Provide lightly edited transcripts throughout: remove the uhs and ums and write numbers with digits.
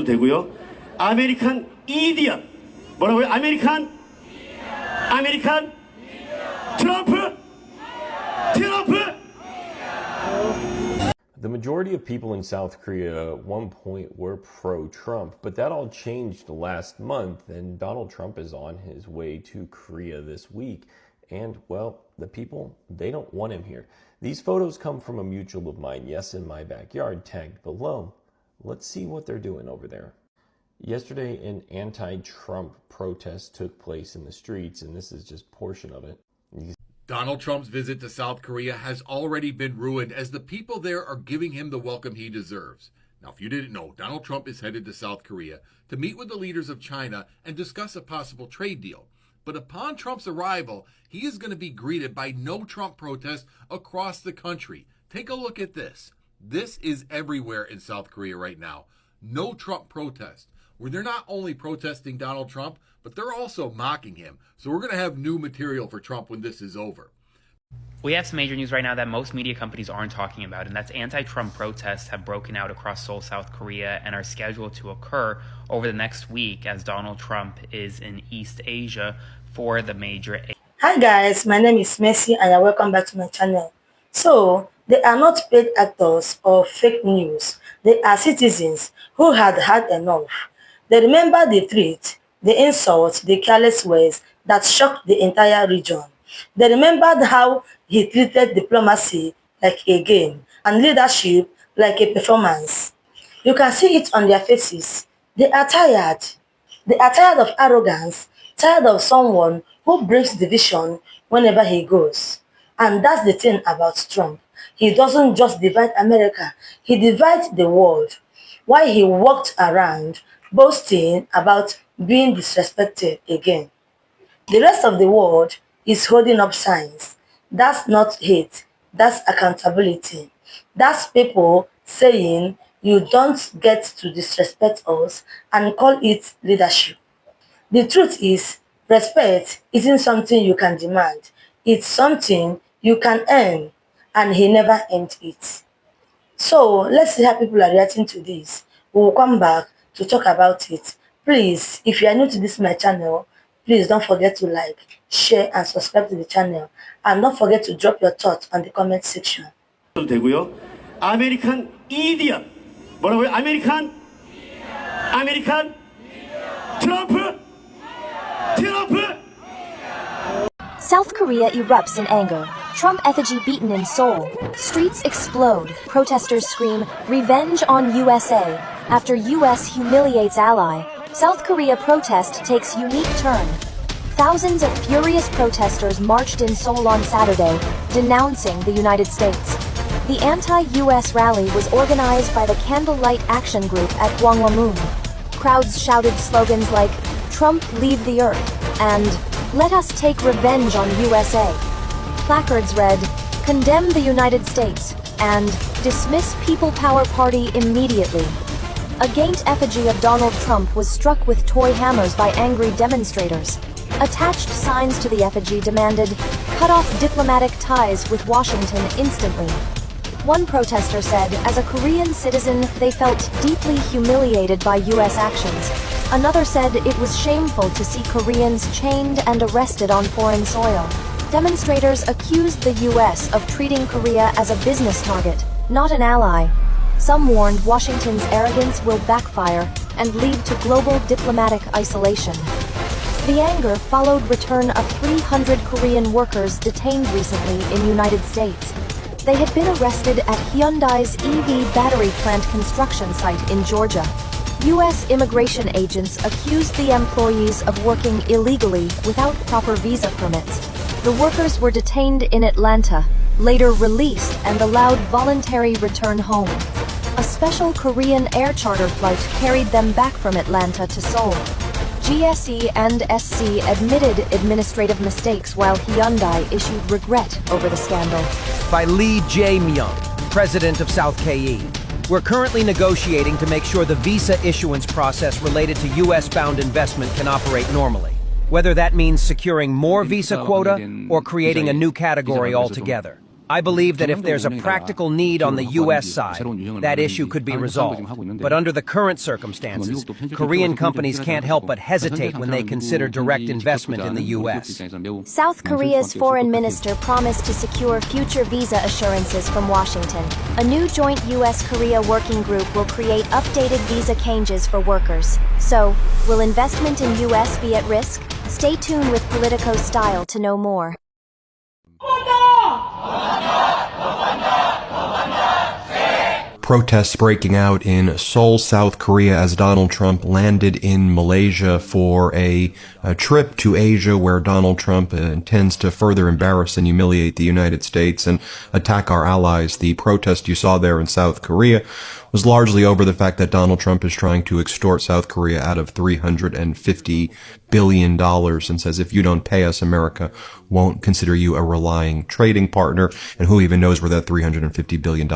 되고요. 아메리칸 이디엇. 뭐라고요? 아메리칸 트럼프. The majority of people in South Korea at one point were pro-Trump, but that all changed last month, and Donald Trump is on his way to Korea this week. And, well, the people, they don't want him here. These photos come from a mutual of mine, yes, in my backyard, tagged below. Let's see what they're doing over there. Yesterday, an anti-Trump protest took place in the streets, and this is just a portion of it. Donald Trump's visit to South Korea has already been ruined as the people there are giving him the welcome he deserves. Now, if you didn't know, Donald Trump is headed to South Korea to meet with the leaders of China and discuss a possible trade deal. But upon Trump's arrival, he is going to be greeted by no Trump protests across the country. Take a look at this. This is everywhere in South Korea right now. No Trump protest, where they're not only protesting Donald Trump, but they're also mocking him. So we're going to have new material for Trump when this is over. We have some major news right now that most media companies aren't talking about, and that's anti-Trump protests have broken out across Seoul, South Korea, and are scheduled to occur over the next week as Donald Trump is in East Asia for the major. Hi guys, my name is Messi and welcome back to my channel. So, they are not paid actors or fake news. They are citizens who had had enough. They remember the threat, the insults, the careless words that shocked the entire region. They remembered how he treated diplomacy like a game and leadership like a performance. You can see it on their faces. They are tired. They are tired of arrogance, tired of someone who brings division whenever he goes. And that's the thing about Trump. He doesn't just divide America, he divides the world. While he walked around boasting about being disrespected again. The rest of the world is holding up signs. That's not hate, that's accountability. That's people saying you don't get to disrespect us and call it leadership. The truth is, respect isn't something you can demand. It's something you can earn, and he never earned it. So let's see how people are reacting to this. We will come back to talk about it. Please, if you are new to this my channel, please don't forget to like, share and subscribe to the channel. And don't forget to drop your thoughts on the comment section. 되고요. 아메리칸 이디엇. 뭐라고요? 아메리칸 트럼프. South Korea erupts in anger. Trump effigy beaten in Seoul. Streets explode. Protesters scream, "Revenge on USA." After US humiliates ally. South Korea protest takes unique turn. Thousands of furious protesters marched in Seoul on Saturday, denouncing the United States. The anti-US rally was organized by the Candlelight Action Group at Gwanghwamun. Crowds shouted slogans like, "Trump leave the earth," and "Let us take revenge on USA." Placards read, "Condemn the United States," and "Dismiss People Power Party immediately." A giant effigy of Donald Trump was struck with toy hammers by angry demonstrators. Attached signs to the effigy demanded, "Cut off diplomatic ties with Washington instantly." One protester said, as a Korean citizen, they felt deeply humiliated by US actions. Another said it was shameful to see Koreans chained and arrested on foreign soil. Demonstrators accused the US of treating Korea as a business target, not an ally. Some warned Washington's arrogance will backfire and lead to global diplomatic isolation. The anger followed return of 300 Korean workers detained recently in United States. They had been arrested at Hyundai's EV battery plant construction site in Georgia. U.S. immigration agents accused the employees of working illegally without proper visa permits. The workers were detained in Atlanta, later released and allowed voluntary return home. A special Korean air charter flight carried them back from Atlanta to Seoul. GSE and SC admitted administrative mistakes while Hyundai issued regret over the scandal. By Lee Jae-myung, president of South KE. We're currently negotiating to make sure the visa issuance process related to US-bound investment can operate normally. Whether that means securing more visa quota or creating a new category altogether. I believe that if there's a practical need on the U.S. side, that issue could be resolved. But under the current circumstances, Korean companies can't help but hesitate when they consider direct investment in the U.S. South Korea's foreign minister promised to secure future visa assurances from Washington. A new joint U.S.-Korea working group will create updated visa changes for workers. So, will investment in U.S. be at risk? Stay tuned with Politico Style to know more. Protests breaking out in Seoul, South Korea as Donald Trump landed in Malaysia for a trip to Asia where Donald Trump intends to further embarrass and humiliate the United States and attack our allies. The protest you saw there in South Korea was largely over the fact that Donald Trump is trying to extort South Korea out of $350 billion and says, if you don't pay us, America won't consider you a relying trading partner. And who even knows where that $350 billion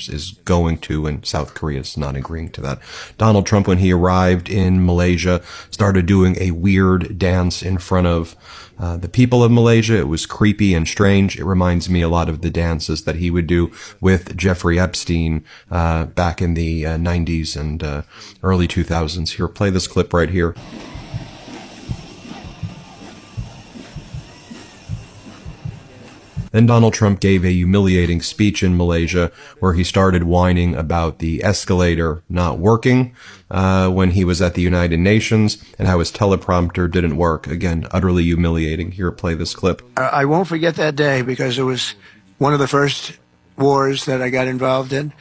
is going to, and South Korea is not agreeing to that. Donald Trump, when he arrived in Malaysia, started doing a weird dance in front of the people of Malaysia. It was creepy and strange. It reminds me a lot of the dances that he would do with Jeffrey Epstein back in the 90s and early 2000s. Here, play this clip right here. Then Donald Trump gave a humiliating speech in Malaysia where he started whining about the escalator not working when he was at the United Nations and how his teleprompter didn't work. Again, utterly humiliating. Here, play this clip. I won't forget that day because it was one of the first wars that I got involved in.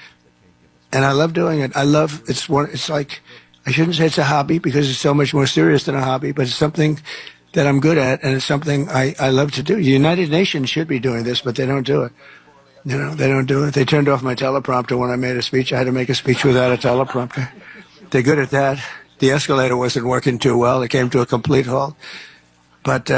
And I love doing it. It's like, I shouldn't say it's a hobby because it's so much more serious than a hobby, but it's something that I'm good at, and it's something I love to do. The United Nations should be doing this, but they don't do it. You know, they don't do it. They turned off my teleprompter when I made a speech. I had to make a speech without a teleprompter. They're good at that. The escalator wasn't working too well. It came to a complete halt. But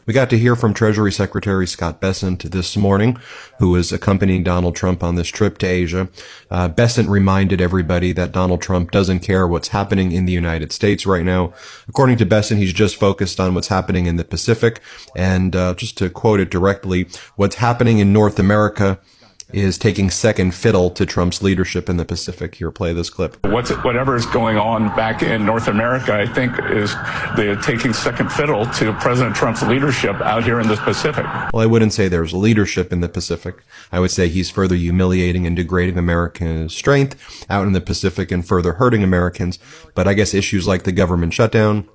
we got to hear from Treasury Secretary Scott Bessent this morning, who was accompanying Donald Trump on this trip to Asia. Bessent reminded everybody that Donald Trump doesn't care what's happening in the United States right now. According to Bessent, he's just focused on what's happening in the Pacific. And just to quote it directly, what's happening in North America is taking second fiddle to Trump's leadership in the Pacific. Here, play this clip. Whatever is going on back in North America, I think, is they're taking second fiddle to President Trump's leadership out here in the Pacific. Well, I wouldn't say there's leadership in the Pacific. I would say he's further humiliating and degrading America's strength out in the Pacific and further hurting Americans. But I guess issues like the government shutdown,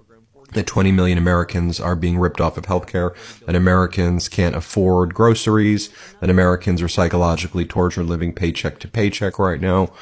that 20 million Americans are being ripped off of healthcare, that Americans can't afford groceries, that Americans are psychologically tortured living paycheck to paycheck right now.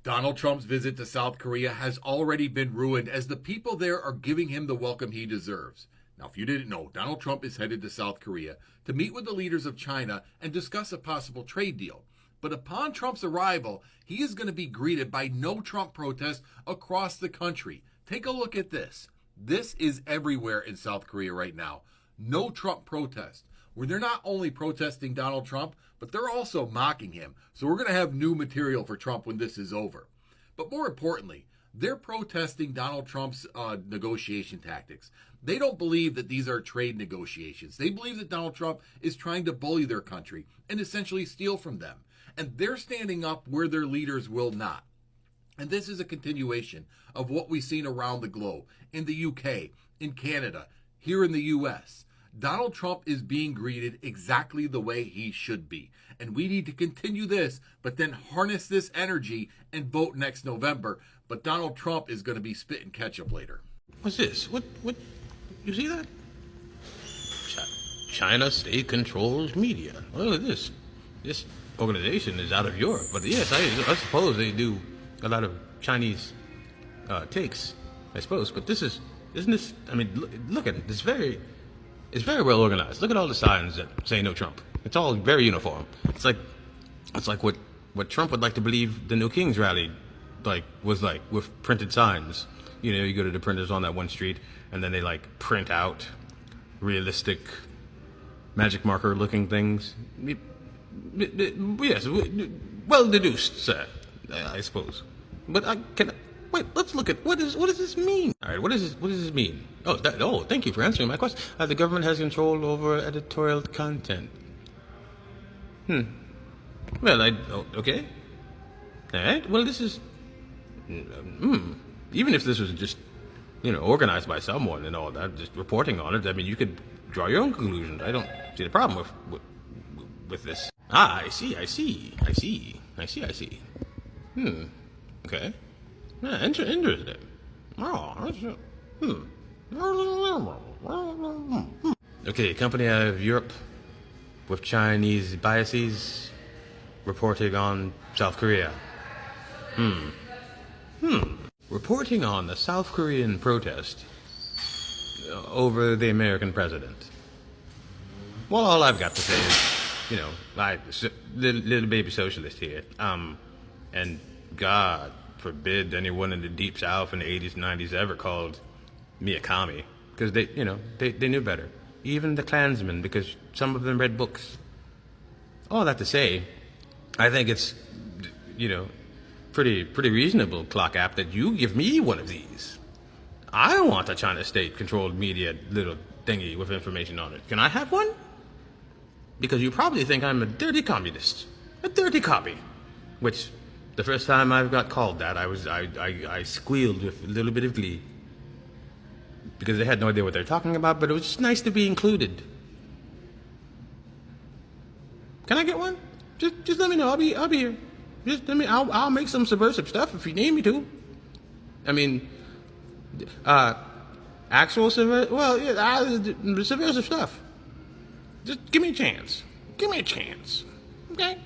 Donald Trump's visit to South Korea has already been ruined as the people there are giving him the welcome he deserves. Now, if you didn't know, Donald Trump is headed to South Korea to meet with the leaders of China and discuss a possible trade deal. But upon Trump's arrival, he is going to be greeted by no Trump protests across the country. Take a look at this. This is everywhere in South Korea right now. No Trump protest, where they're not only protesting Donald Trump, but they're also mocking him. So we're going to have new material for Trump when this is over. But more importantly, they're protesting Donald Trump's negotiation tactics. They don't believe that these are trade negotiations. They believe that Donald Trump is trying to bully their country and essentially steal from them. And they're standing up where their leaders will not. And this is a continuation of what we've seen around the globe, in the UK, in Canada, here in the US. Donald Trump is being greeted exactly the way he should be. And we need to continue this, but then harness this energy and vote next November. But Donald Trump is going to be spitting ketchup later. What's this? What? You see that? China state controls media. Look at this. This organization is out of Europe. But yes, I suppose they do a lot of Chinese takes, I suppose. But isn't this, I mean, look at it. It's very well organized. Look at all the signs that say no Trump. It's all very uniform. It's like what Trump would like to believe the No Kings rally was like, with printed signs. You know, you go to the printers on that one street and then they like print out realistic magic marker looking things. Yes, well deduced, sir, I suppose. But wait, let's look at what does this mean? All right, what does this mean? Oh, thank you for answering my question. The government has control over editorial content. Well, okay. All right. Well, this is, even if this was just, organized by someone and all that, just reporting on it. I mean, you could draw your own conclusions. I don't see the problem with this. Ah, I see. Okay. Yeah, interesting. Okay, company out of Europe with Chinese biases reporting on South Korea. Reporting on the South Korean protest over the American president. Well, all I've got to say is, little baby socialist here. And God forbid anyone in the Deep South in the 80s and 90s ever called me a commie. Because they knew better. Even the Klansmen, because some of them read books. All that to say, I think it's, pretty reasonable, Clock App, that you give me one of these. I want a China state-controlled media little thingy with information on it. Can I have one? Because you probably think I'm a dirty communist. A dirty copy. Which, the first time I got called that, I squealed with a little bit of glee. Because they had no idea what they're talking about, but it was just nice to be included. Can I get one? Just let me know. I'll be here. Just let me. I'll make some subversive stuff if you need me to. I mean, actual subversive. Well, yeah, subversive stuff. Just give me a chance. Give me a chance. Okay.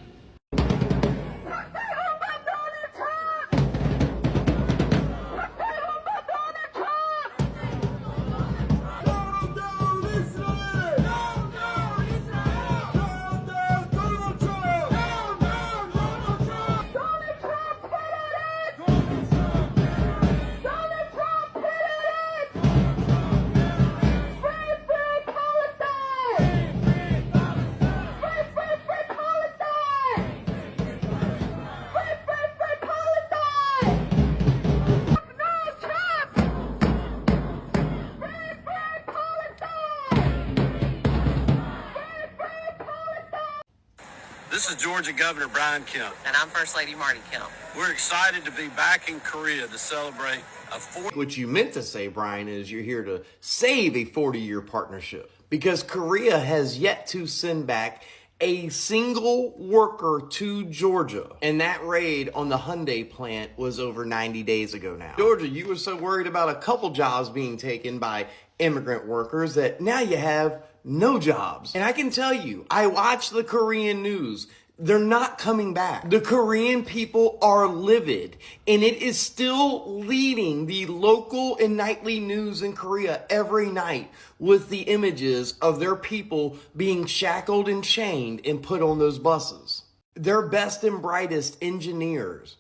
This is Georgia Governor Brian Kemp. And I'm First Lady Marty Kemp. We're excited to be back in Korea to celebrate a 40. What you meant to say, Brian, is you're here to save a 40-year partnership. Because Korea has yet to send back a single worker to Georgia. And that raid on the Hyundai plant was over 90 days ago now. Georgia, you were so worried about a couple jobs being taken by immigrant workers that now you have no jobs. And I can tell you, I watch the Korean news. They're not coming back. The Korean people are livid, and it is still leading the local and nightly news in Korea every night with the images of their people being shackled and chained and put on those buses. Their best and brightest engineers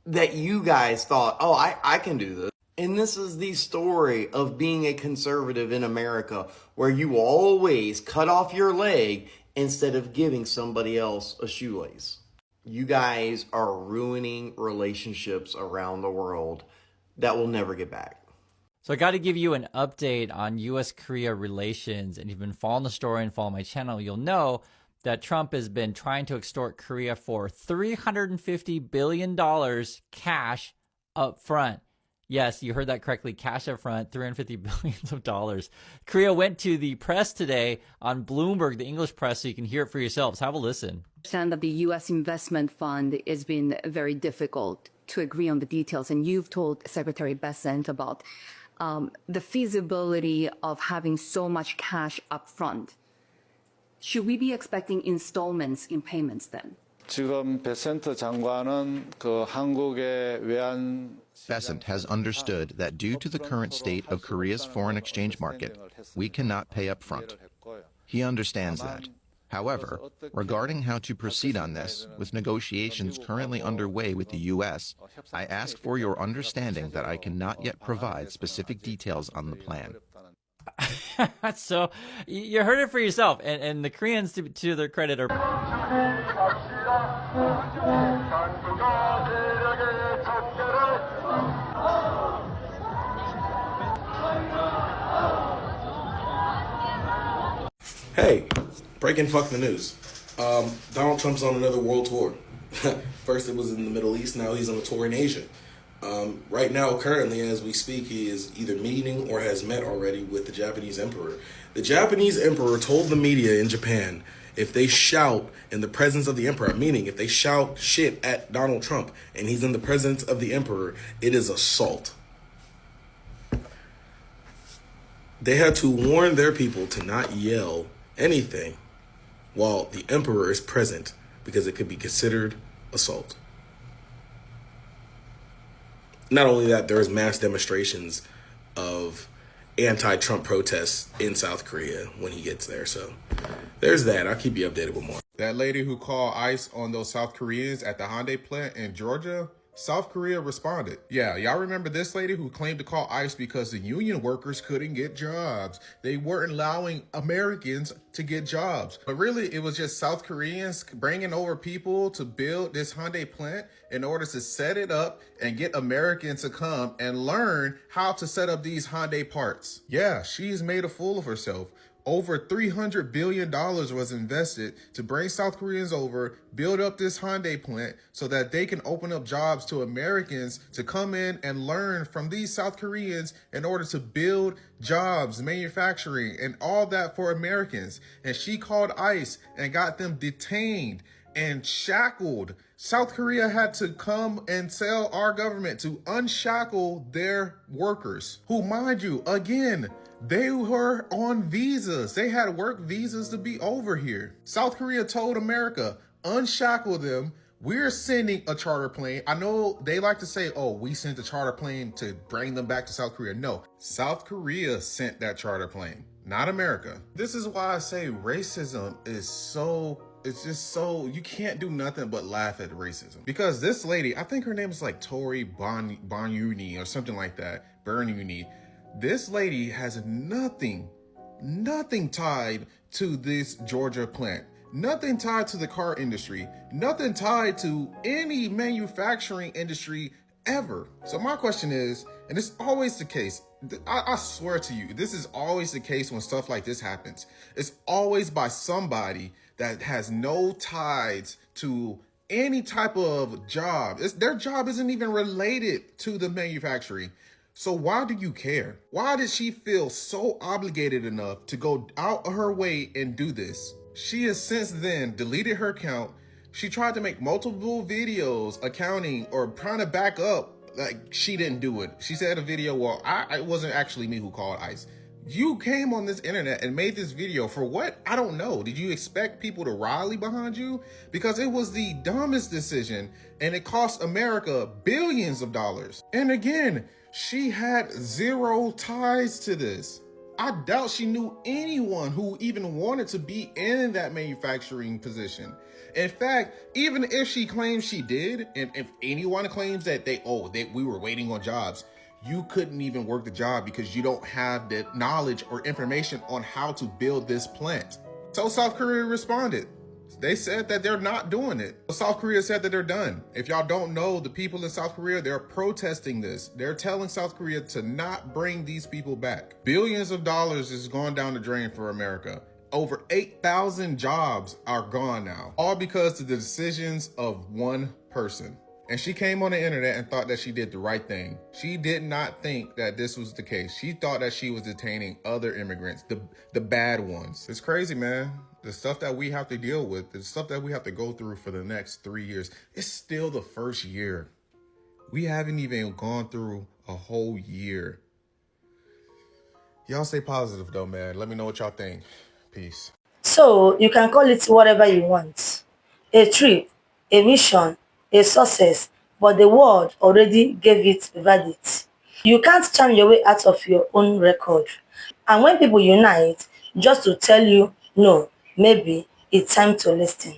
that you guys thought, oh, I can do this. And this is the story of being a conservative in America, where you always cut off your leg instead of giving somebody else a shoelace. You guys are ruining relationships around the world that will never get back. So I got to give you an update on U.S.-Korea relations. And if you've been following the story and follow my channel, you'll know that Trump has been trying to extort Korea for $350 billion cash up front. Yes, you heard that correctly. Cash up front, $350 billion. Korea went to the press today on Bloomberg, the English press, so you can hear it for yourselves. Have a listen. I understand that the U.S. investment fund has been very difficult to agree on the details. And you've told Secretary Bessent about the feasibility of having so much cash up front. Should we be expecting installments in payments then? 지금 베센트 장관은 그 한국의 외환 Bessent has understood that due to the current state of Korea's foreign exchange market, we cannot pay up front. He understands that. However, regarding how to proceed on this, with negotiations currently underway with the U.S., I ask for your understanding that I cannot yet provide specific details on the plan. So you heard it for yourself, and the Koreans, to their credit, are... Hey, breaking fuck the news. Donald Trump's on another world tour. First it was in the Middle East, now he's on a tour in Asia. Right now, currently, as we speak, he is either meeting or has met already with the Japanese emperor. The Japanese emperor told the media in Japan, if they shout in the presence of the emperor, meaning if they shout shit at Donald Trump and he's in the presence of the emperor, it is assault. They had to warn their people to not yell anything while the emperor is present because it could be considered assault. Not only that, there's mass demonstrations of anti-Trump protests in South Korea when he gets there. So there's that. I'll keep you updated with more. That lady who called ICE on those South Koreans at the Hyundai plant in Georgia, South Korea responded. Yeah, y'all remember this lady who claimed to call ICE because the union workers couldn't get jobs. They weren't allowing Americans to get jobs. But really, it was just South Koreans bringing over people to build this Hyundai plant in order to set it up and get Americans to come and learn how to set up these Hyundai parts. Yeah, she's made a fool of herself. Over $300 billion was invested to bring South Koreans over, build up this Hyundai plant so that they can open up jobs to Americans to come in and learn from these South Koreans in order to build jobs, manufacturing, and all that for Americans. And she called ICE and got them detained and shackled. South Korea had to come and tell our government to unshackle their workers, who, mind you, again, they were on visas. They had work visas to be over here. South Korea told America, unshackle them. We're sending a charter plane. I know they like to say, oh, we sent a charter plane to bring them back to South Korea. No, South Korea sent that charter plane, not America. This is why I say racism is it's just so, you can't do nothing but laugh at racism. Because this lady, I think her name is like Tori Bonyuni or something like that, Burnuni. This lady has nothing tied to this Georgia plant. Nothing tied to the car industry. Nothing tied to any manufacturing industry ever. So my question is, and it's always the case, I swear to you, this is always the case when stuff like this happens. It's always by somebody that has no ties to any type of job. Their job isn't even related to the manufacturing. So why do you care? Why did she feel so obligated enough to go out of her way and do this? She has since then deleted her account. She tried to make multiple videos accounting or trying to back up like she didn't do it. She said a video, well, it wasn't actually me who called ICE. You came on this internet and made this video for what? I don't know. Did you expect people to rally behind you? Because it was the dumbest decision and it cost America billions of dollars. And again, she had zero ties to this. I doubt she knew anyone who even wanted to be in that manufacturing position. In fact, even if she claims she did, and if anyone claims that we were waiting on jobs, you couldn't even work the job because you don't have the knowledge or information on how to build this plant. So South Korea responded. They said that they're not doing it. South Korea said that they're done. If y'all don't know, the people in South Korea, they're protesting this. They're telling South Korea to not bring these people back. Billions of dollars is going down the drain for America. Over 8,000 jobs are gone now, all because of the decisions of one person. And she came on the internet and thought that she did the right thing. She did not think that this was the case. She thought that she was detaining other immigrants, the bad ones. It's crazy, man. The stuff that we have to deal with, the stuff that we have to go through for the next 3 years, it's still the first year. We haven't even gone through a whole year. Y'all stay positive though, man. Let me know what y'all think. Peace. So you can call it whatever you want. A trip, a mission, a success, but the world already gave it a verdict. You can't charm your way out of your own record. And when people unite just to tell you, no, maybe it's time to listen.